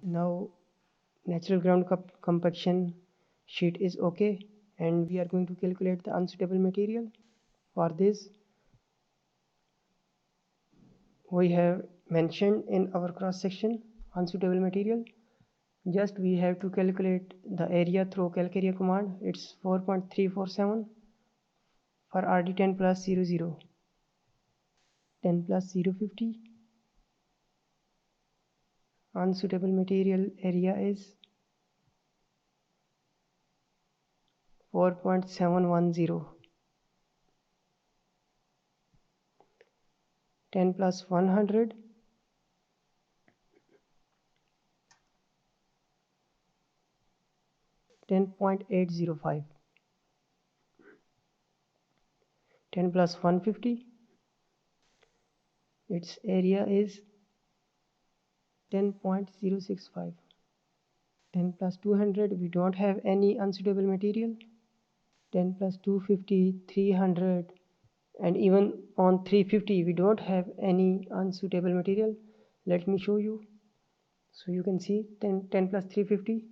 Now natural ground compaction sheet is okay, and we are going to calculate the unsuitable material. For this, we have mentioned in our cross section unsuitable material. Just we have to calculate the area through calc area command. It's 4.347 for RD10 plus 00. 10 plus 050. Unsuitable material area is 4.710. 10 plus 100. 10.805. 10 plus 150. Its area is 10.065. 10 plus 200, we don't have any unsuitable material. 10 plus 250, 300, and even on 350 we don't have any unsuitable material. Let me show you. So you can see 10 plus 350,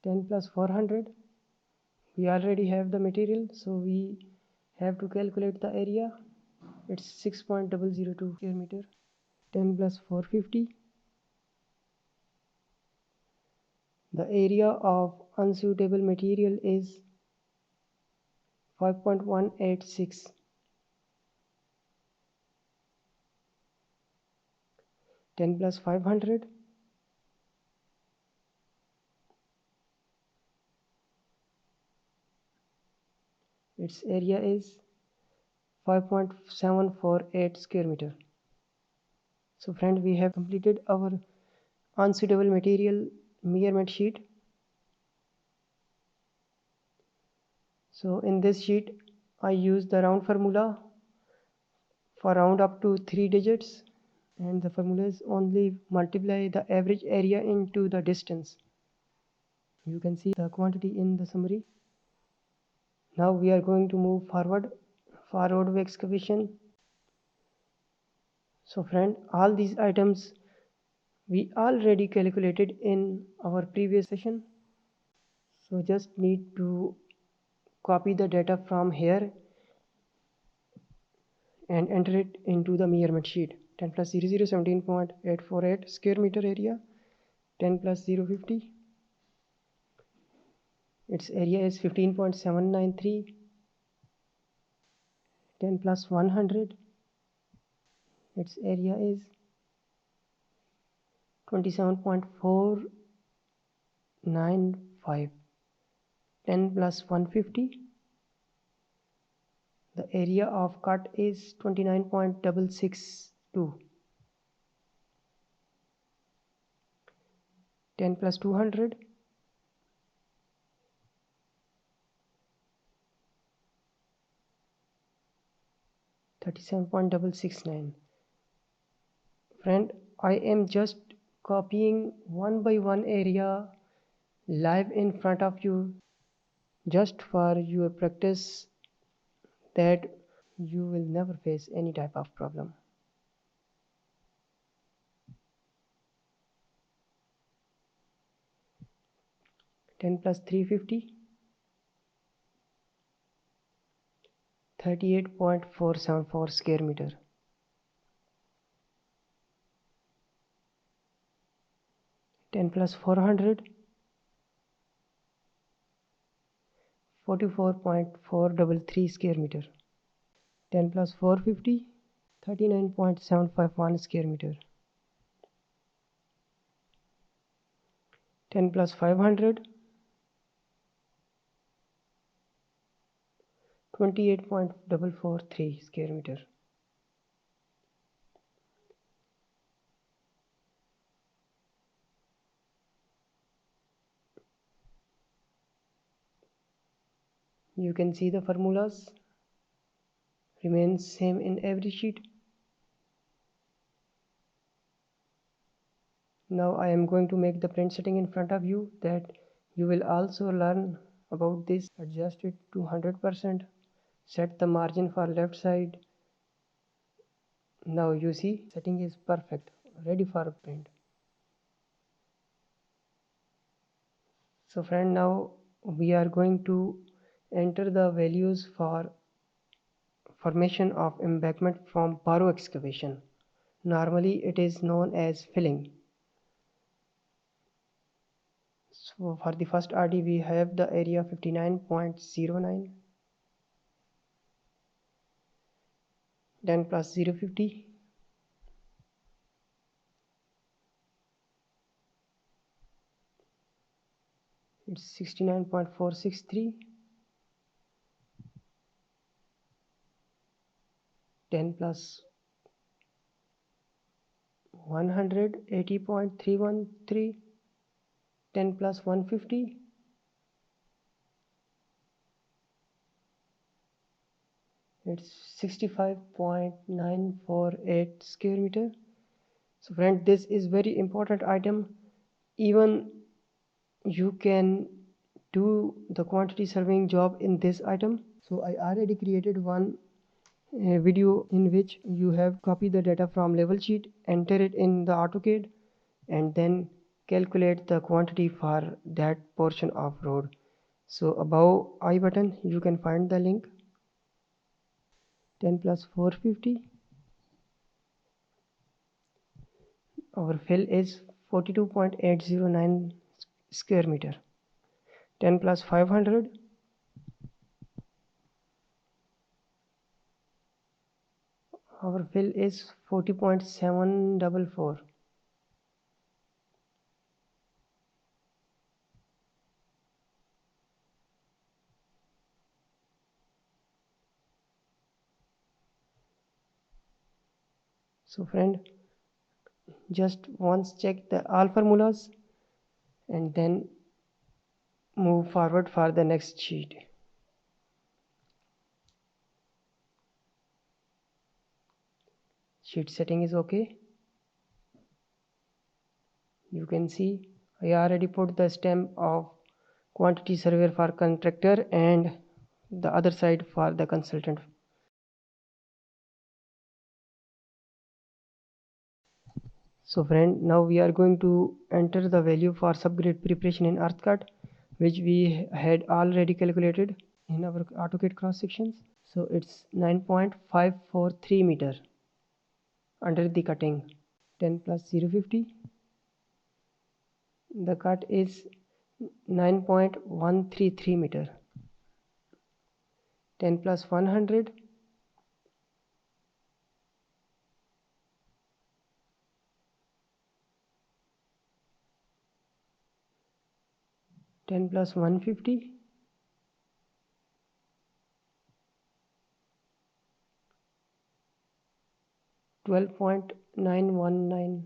10 plus 400. We already have the material, so we have to calculate the area. It's 6.002 square meter. 10 plus 450. The area of unsuitable material is 5.186. 10 plus 500. Its area is 5.748 square meter. So friend, we have completed our unsuitable material measurement sheet. So in this sheet I use the round formula for round up to 3 digits, and the formula is only multiply the average area into the distance. You can see the quantity in the summary. Now we are going to move forward for roadway excavation. So friend, all these items we already calculated in our previous session. So just need to copy the data from here and enter it into the measurement sheet. 10 plus 00, 17.848 square meter area. 10 plus 050. Its area is 15.793. 10 plus 100. Its area is 27.495. 10 plus 150. The area of cut is 29.662. 10 plus 200. 37.669. Friend, I am just copying one by one area live in front of you, just for your practice, that you will never face any type of problem. Ten plus 350. 38.474 square meter. 10 plus 400. 44.433 square meter. 10 plus 450. 39.751 square meter. 10 plus 500. 28.443 square meter. You can see the formulas remains same in every sheet. Now I am going to make the print setting in front of you, that you will also learn about this. Adjust it to 100%. Set the margin for left side. Now you see setting is perfect, ready for print. So friend, now we are going to enter the values for formation of embankment from borrow excavation. Normally it is known as filling. So for the first RD we have the area 59.09, then plus 050, it's 69.463, 10 plus 100, 80.313, 10 plus 150, it's 65.948 square meter. So friend, this is very important item. Even you can do the quantity surveying job in this item. So I already created one video in which you have copy the data from level sheet, enter it in the AutoCAD, and then calculate the quantity for that portion of road. So above I button you can find the link. 10 plus 450, our fill is 42.809 square meter. 10 plus 500, our fill is 40.744. So friend, just once check the all formulas and then move forward for the next sheet. Sheet setting is okay. You can see I already put the stamp of quantity surveyor for contractor and the other side for the consultant. So friend, now we are going to enter the value for subgrade preparation in EarthCAD, which we had already calculated in our AutoCAD cross sections. So it's 9.543 meter under the cutting. 10 plus 050, the cut is 9.133 meter. 10 plus 100, 10 plus 150, 12.919.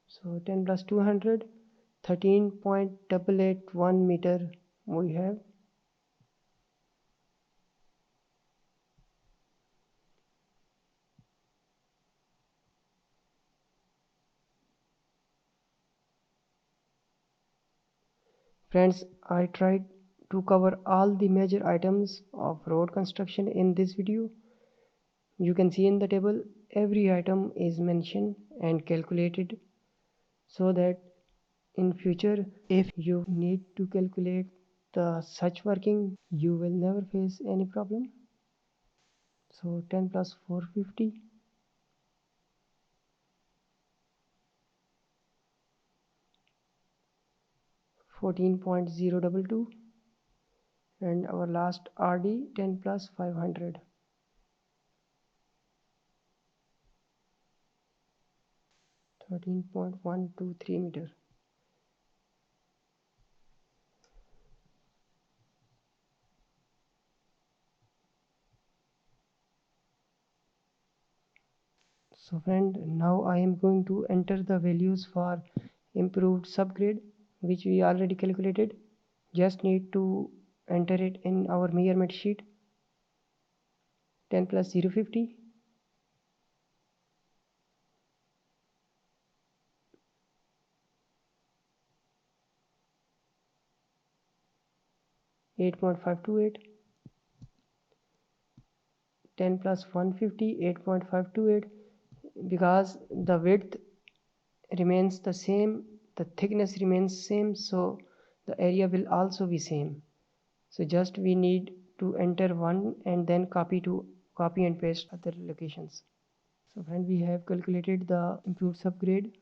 So 10 plus 200, 13.881 meter we have. Friends, I tried to cover all the major items of road construction in this video. You can see in the table every item is mentioned and calculated, so that in future if you need to calculate the such working you will never face any problem. So 10 plus 450, 14.022, and our last RD 10 plus 500, 13.123 meter. So friend, now I am going to enter the values for improved subgrade which we already calculated. Just need to enter it in our measurement sheet. 10 plus 050, 8.528, 10 plus 150 8.528, because the width remains the same, the thickness remains same, so the area will also be same. So just we need to enter one and then copy and paste other locations. So friend, we have calculated the impute subgrade.